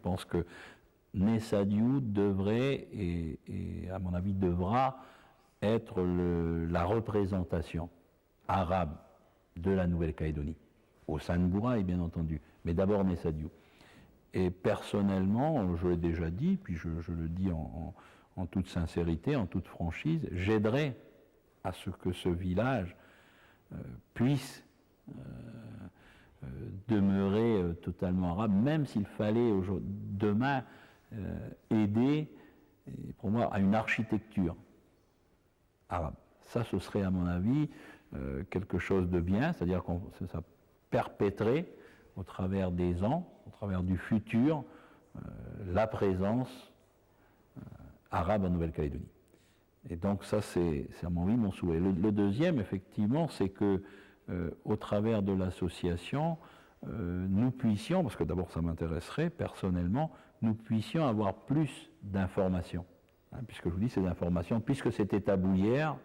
pense que Nessadiou devrait, et à mon avis devra, être la représentation arabe de la Nouvelle-Calédonie, au sein de Bouraï bien entendu, mais d'abord Nessadiou. Et personnellement, je l'ai déjà dit, puis je le dis en toute sincérité, en toute franchise, j'aiderai à ce que ce village puisse demeurer totalement arabe, même s'il fallait demain aider, pour moi, à une architecture arabe. Ça, ce serait à mon avis quelque chose de bien, c'est-à-dire que ça perpétrerait au travers des ans, au travers du futur, la présence arabe en Nouvelle-Calédonie. Et donc ça, c'est à mon avis mon souhait. Le deuxième, effectivement, c'est que au travers de l'association, nous puissions, parce que d'abord ça m'intéresserait personnellement, nous puissions avoir plus d'informations. Hein, puisque je vous dis, ces informations, puisque c'était tabou hier,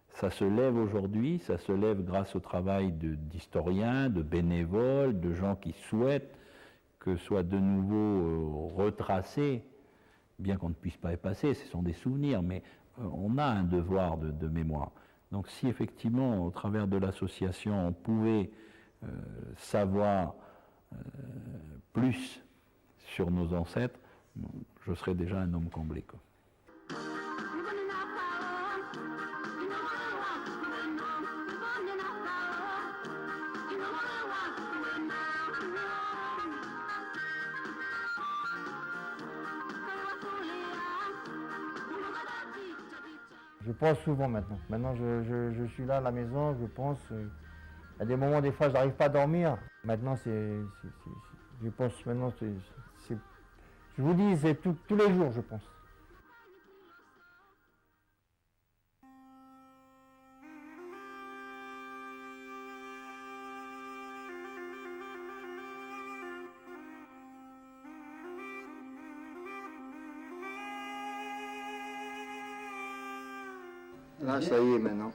ça se lève aujourd'hui, ça se lève grâce au travail d'historiens, de bénévoles, de gens qui souhaitent que soit de nouveau retracé, bien qu'on ne puisse pas effacer, ce sont des souvenirs, mais on a un devoir de mémoire. Donc si effectivement, au travers de l'association, on pouvait savoir plus sur nos ancêtres, je serais déjà un homme comblé, quoi. Je pense souvent maintenant. Maintenant, je suis là à la maison, je pense. À des moments, des fois, je n'arrive pas à dormir. Maintenant, je pense maintenant, je vous dis, c'est tous les jours, je pense. Là, ça y est maintenant.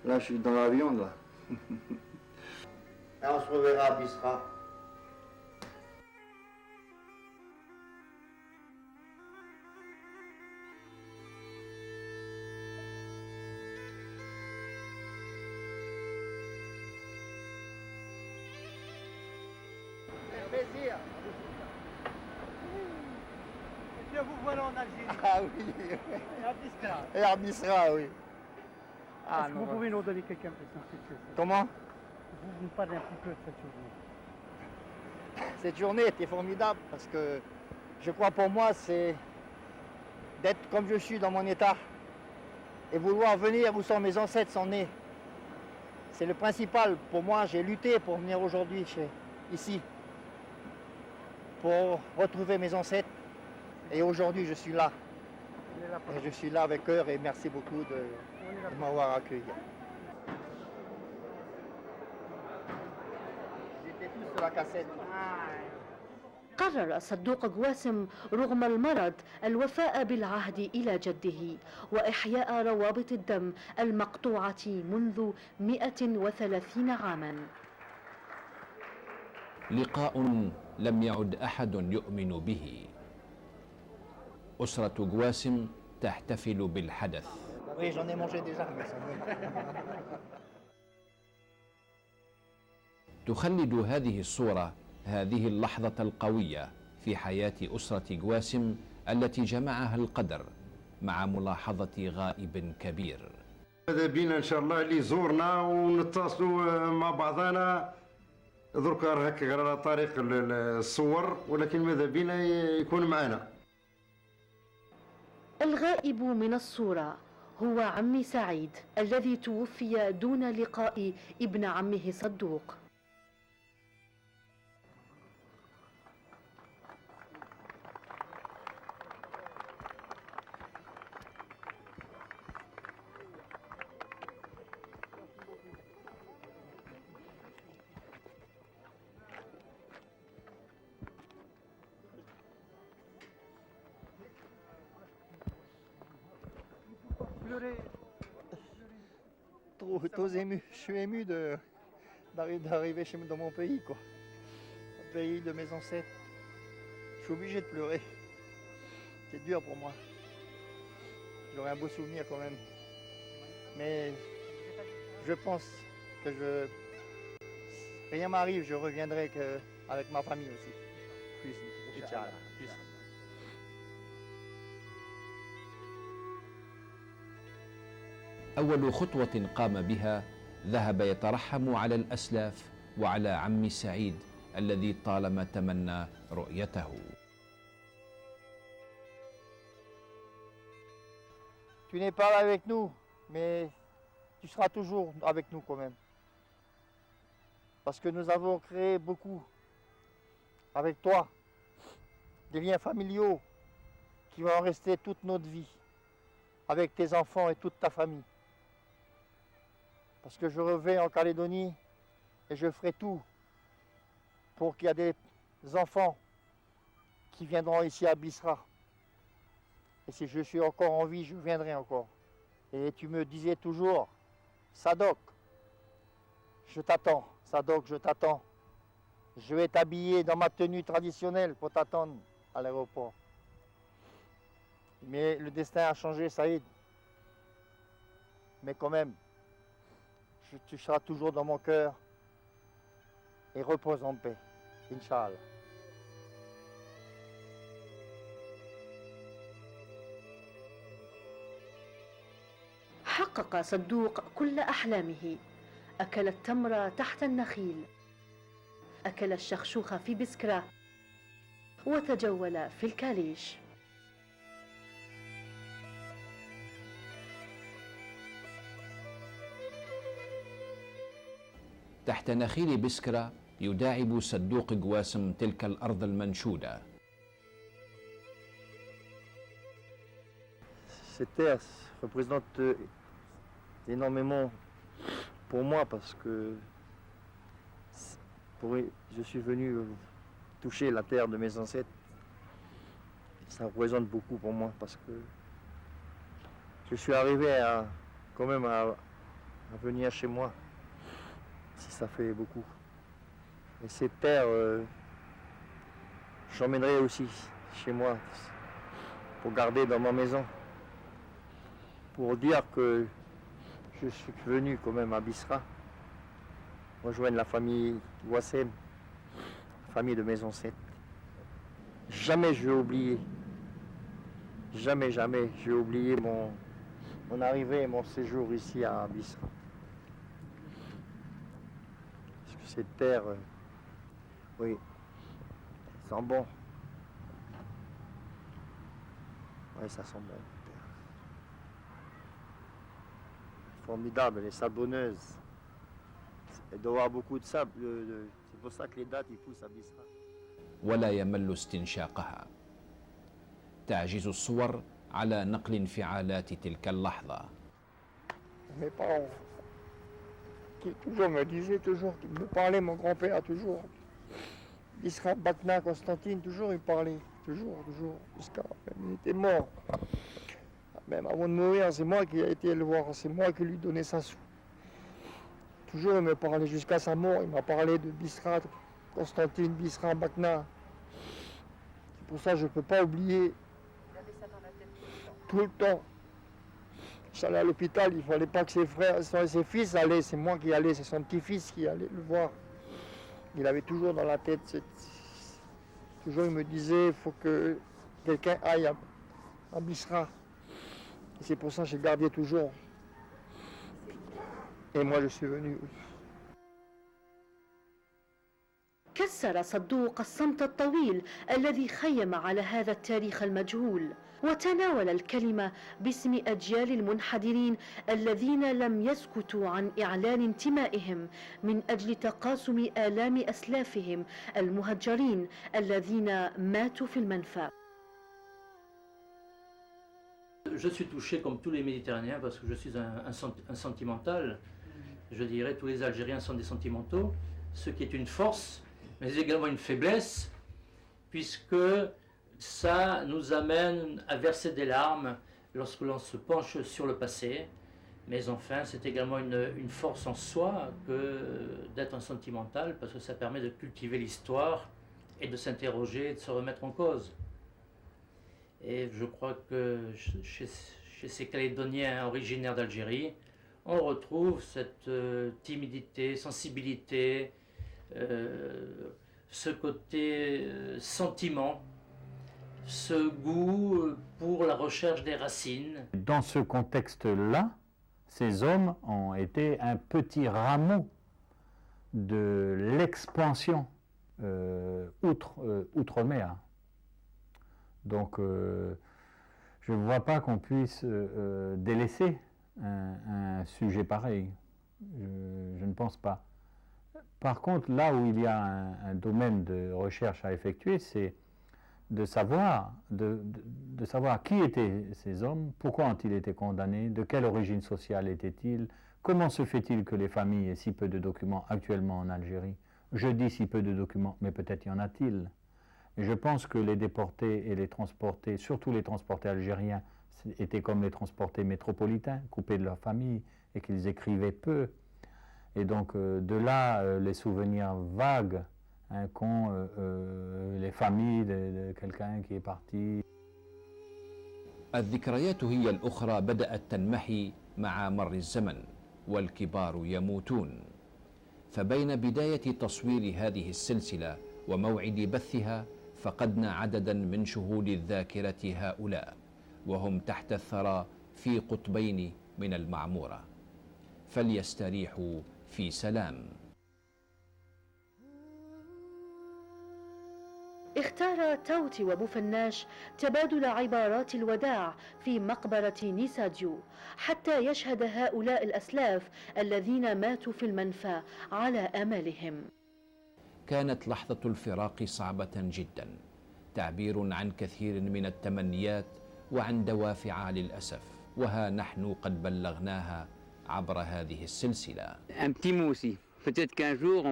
Là, je suis dans l'avion, là. Et on se reverra à Biskra. Plaisir. Et bien, vous voilà en Algérie. Ah oui. Et à Biskra. Et à Biskra, oui. Ah, Est-ce que vous pouvez nous donner quelques impressions? Comment? Vous nous parlez un petit peu de cette journée. Cette journée était formidable parce que je crois pour moi, c'est d'être comme je suis dans mon état et vouloir venir où sont mes ancêtres sont nés. C'est le principal. Pour moi, j'ai lutté pour venir aujourd'hui ici, pour retrouver mes ancêtres. Et aujourd'hui, je suis là. Et je suis là avec cœur et merci beaucoup de m'avoir accueilli. Ils étaient tous sur la cassette. قرر صدوق قواسم رغم المرض الوفاء بالعهد إلى جده وإحياء روابط الدم المقطوعة منذ 130 عاما. لقاء لم يعد أحد يؤمن به. أسرة قواسم تحتفل بالحدث. Oui, j'en ai mangé déjà. تخلد هذه الصورة هذه اللحظة القوية في حياة أسرة قواسم التي جمعها القدر مع ملاحظة غائب كبير. ماذا بينا إن شاء الله اللي زورنا ونتصلوا مع بعضنا درك هكا على طريق الصور، ولكن ماذا بينا يكون معنا. الغائب من الصورة هو عمي سعيد الذي توفي دون لقاء ابن عمه صدوق. Trop ému. Je suis ému d'arriver dans mon pays, quoi. pays de mes ancêtres. Je suis obligé de pleurer. C'est dur pour moi. J'aurai un beau souvenir quand même. Mais je pense que rien m'arrive, je reviendrai avec ma famille aussi. Plus, Inch'Allah. Plus. أول خطوة قام بها ذهب يترحم على الأسلاف وعلى عم سعيد الذي طالما تمنى رؤيته. Tu n'es pas là avec nous, mais tu seras toujours avec nous quand même. Parce que nous avons créé beaucoup avec toi, des liens familiaux qui vont rester toute notre vie, avec tes enfants et toute ta famille. Parce que je reviens en Calédonie et je ferai tout pour qu'il y ait des enfants qui viendront ici à Biskra. Et si je suis encore en vie, je viendrai encore. Et tu me disais toujours, Sadok, je t'attends, Sadok, je t'attends. Je vais t'habiller dans ma tenue traditionnelle pour t'attendre à l'aéroport. Mais le destin a changé, Saïd. Mais quand même, tu seras toujours dans mon cœur et repose en paix, Inch'Allah. حقق صدوق كل أحلامه. أكل التمر تحت النخيل، أكل الشخشوخ في بسكرة، وتجول في الكاليش. تحت نخيل بسكرة يداعب صدوق قواسم تلك الأرض المنشودة. Cette terre représente énormément pour moi parce que je suis venu toucher la terre de mes ancêtres. Ça représente beaucoup pour moi parce que je suis arrivé quand même à venir chez moi. Si ça fait beaucoup. Et cette terre, j'emmènerai aussi chez moi pour garder dans ma maison. Pour dire que je suis venu quand même à Biskra, rejoindre la famille Wassem, la famille de mes ancêtres. Jamais je vais oublier, jamais je vais oublier mon arrivée et mon séjour ici à Biskra. Parce que cette terre, oui, ça sent bon. Oui, ça sent bon. Formidable, elle est sablonneuse. Elle doit avoir beaucoup de sable. C'est pour ça que les dattes ils poussent à Biskra. ولا يمل استنشاقها. تعجز الصور على نقل انفعالات تلك اللحظة. Mes parents, qui toujours me disaient, qui me parlaient, mon grand-père toujours. Biskra, Bakna, Constantine, toujours il parlait. Toujours. Jusqu'à il était mort. Même avant de mourir, c'est moi qui ai été le voir, c'est moi qui lui donnais sa sou. Toujours il me parlait jusqu'à sa mort, il m'a parlé de Biskra, Constantine, Biskra, Bakna. C'est pour ça que je ne peux pas oublier. Il avait ça dans la tête Tout le temps. J'allais à l'hôpital, il ne fallait pas que ses frères, ses fils allaient, c'est moi qui allais, c'est son petit-fils qui allait le voir. Il avait toujours dans la tête, toujours il me disait, il faut que quelqu'un aille à Biskra. Et c'est pour ça que j'ai gardé toujours. Et moi je suis venu. كسر صدوق الصمت الطويل الذي خيم على هذا التاريخ المجهول، وتناول الكلمة باسم أجيال المنحدرين الذين لم يسكتوا عن إعلان انتمائهم من أجل تقاسم آلام أسلافهم المهجرين الذين ماتوا في المنفى. Je suis touché comme tous les Méditerranéens parce que je suis un sentimental. Je dirais tous les Algériens sont des sentimentaux, ce qui est une force, mais également une faiblesse, puisque ça nous amène à verser des larmes lorsque l'on se penche sur le passé. Mais enfin, c'est également une force en soi que d'être un sentimental, parce que ça permet de cultiver l'histoire et de s'interroger, de se remettre en cause. Et je crois que chez ces Calédoniens originaires d'Algérie, on retrouve cette timidité, sensibilité, ce côté sentiment, ce goût pour la recherche des racines. Dans ce contexte-là, ces hommes ont été un petit rameau de l'expansion outre-mer. Donc, je ne vois pas qu'on puisse délaisser un sujet pareil. Je ne pense pas. Par contre, là où il y a un domaine de recherche à effectuer, c'est de savoir qui étaient ces hommes, pourquoi ont-ils été condamnés, de quelle origine sociale étaient-ils, comment se fait-il que les familles aient si peu de documents actuellement en Algérie. Je dis si peu de documents, mais peut-être y en a-t-il. Et je pense que les déportés et les transportés, surtout les transportés algériens, étaient comme les transportés métropolitains, coupés de leur famille, et qu'ils écrivaient peu. Et donc de là les souvenirs vagues qu'ont les familles de quelqu'un qui est parti. الذكريات هي الأخرى بدأت تنمحي مع مر الزمن والكبار يموتون، فبين بداية تصوير هذه السلسلة وموعد بثها فقدنا عددا من شهود الذاكرة هؤلاء، وهم تحت الثرى في قطبين من المعمورة، فليستريحوا في سلام. اختار توتي وبوفناش تبادل عبارات الوداع في مقبرة نيساديو حتى يشهد هؤلاء الأسلاف الذين ماتوا في المنفى على أملهم. كانت لحظة الفراق صعبة جدا، تعبير عن كثير من التمنيات وعن دوافع للأسف، وها نحن قد بلغناها عبر هذه السلسلة. Un petit mot aussi. Peut-être qu'un jour,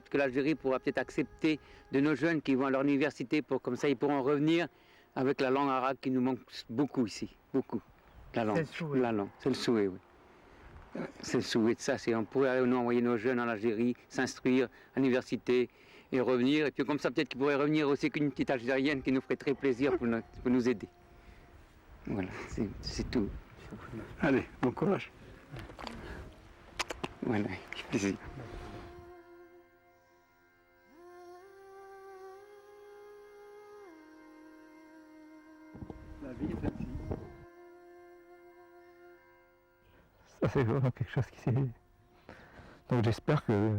que l'Algérie pourra peut-être accepter de nos jeunes qui vont à leur université, comme ça ils pourront revenir avec la langue arabe qui nous manque beaucoup ici, beaucoup. La langue, c'est le souhait, oui. C'est le souhait de ça, on pourrait nous envoyer nos jeunes en Algérie, s'instruire à l'université et revenir. Et puis comme ça, peut-être qu'ils pourraient revenir aussi qu'une petite Algérienne qui nous ferait très plaisir pour nous aider. Voilà, c'est tout. Allez, bon courage. Voilà, avec plaisir. La vie est ainsi. Ça c'est vraiment quelque chose qui s'est... Donc j'espère que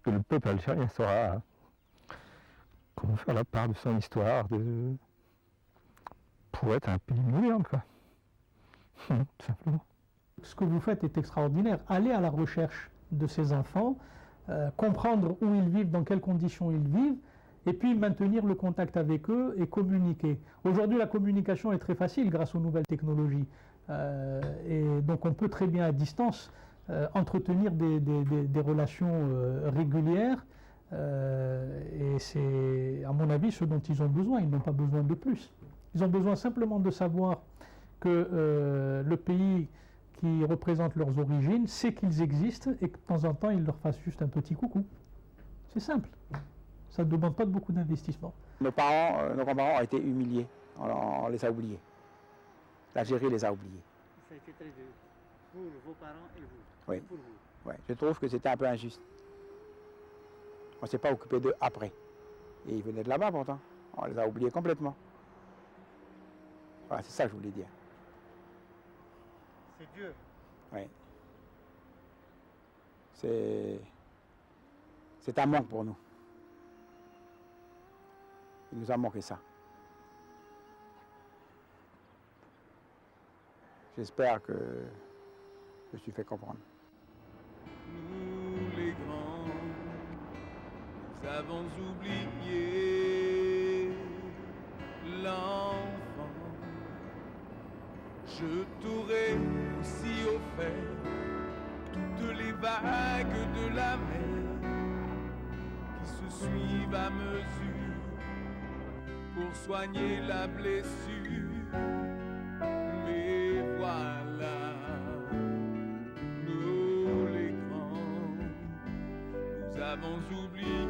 le peuple algérien saura comment faire la part de son histoire, pour être un pays moderne, quoi. Tout simplement. Ce que vous faites est extraordinaire. Allez à la recherche de ces enfants, comprendre où ils vivent, dans quelles conditions ils vivent, et puis maintenir le contact avec eux et communiquer. Aujourd'hui, la communication est très facile grâce aux nouvelles technologies. Et donc on peut très bien à distance entretenir des relations régulières. Et c'est, à mon avis, ce dont ils ont besoin. Ils n'ont pas besoin de plus. Ils ont besoin simplement de savoir que le pays qui représente leurs origines sait qu'ils existent et que de temps en temps, ils leur fassent juste un petit coucou. C'est simple. Ça ne demande pas de beaucoup d'investissement. Nos parents, nos grands-parents ont été humiliés. On les a oubliés. L'Algérie les a oubliés. Ça a été très dur. Pour vos parents et vous. Oui. Et pour vous. Ouais. Je trouve que c'était un peu injuste. On ne s'est pas occupé d'eux après. Et ils venaient de là-bas pourtant. On les a oubliés complètement. Voilà, c'est ça que je voulais dire. C'est dur. Oui. C'est un manque pour nous. Il nous a manqué ça. J'espère que je suis fait comprendre. Nous les grands, nous avons oublié l'enfant. Je t'aurais aussi offert toutes les vagues de la mer qui se suivent à mesure pour soigner la blessure. Mais voilà, nous les grands, nous avons oublié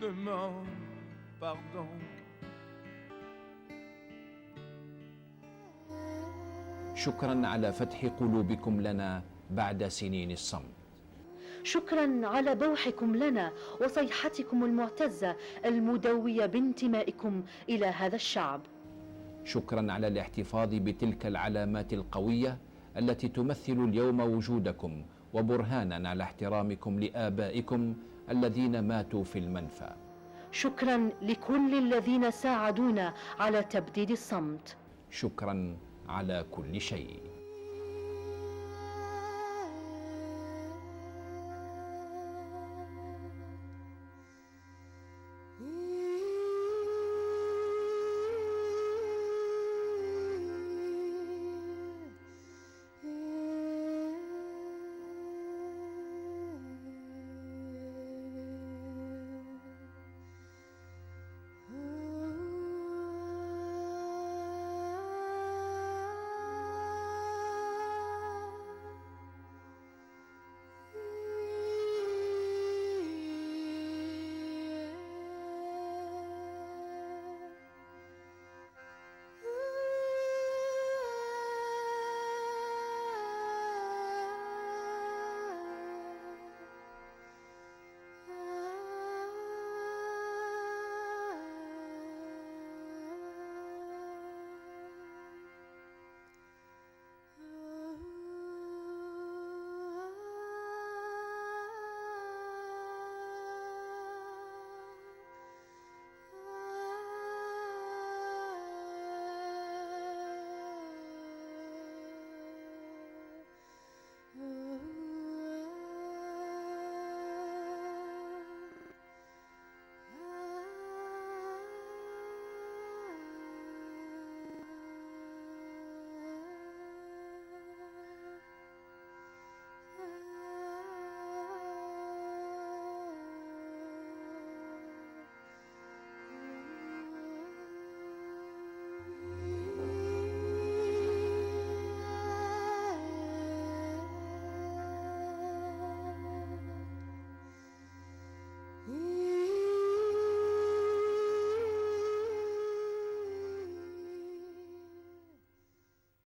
demande pardon. شكرا على فتح قلوبكم لنا بعد سنين الصمت. شكرا على بوحكم لنا وصيحتكم المعتزة المدوية بانتمائكم إلى هذا الشعب. شكرا على الاحتفاظ بتلك العلامات القوية التي تمثل اليوم وجودكم وبرهانا على احترامكم لآبائكم الذين ماتوا في المنفى. شكرا لكل الذين ساعدونا على تبديد الصمت. شكرا على كل شيء.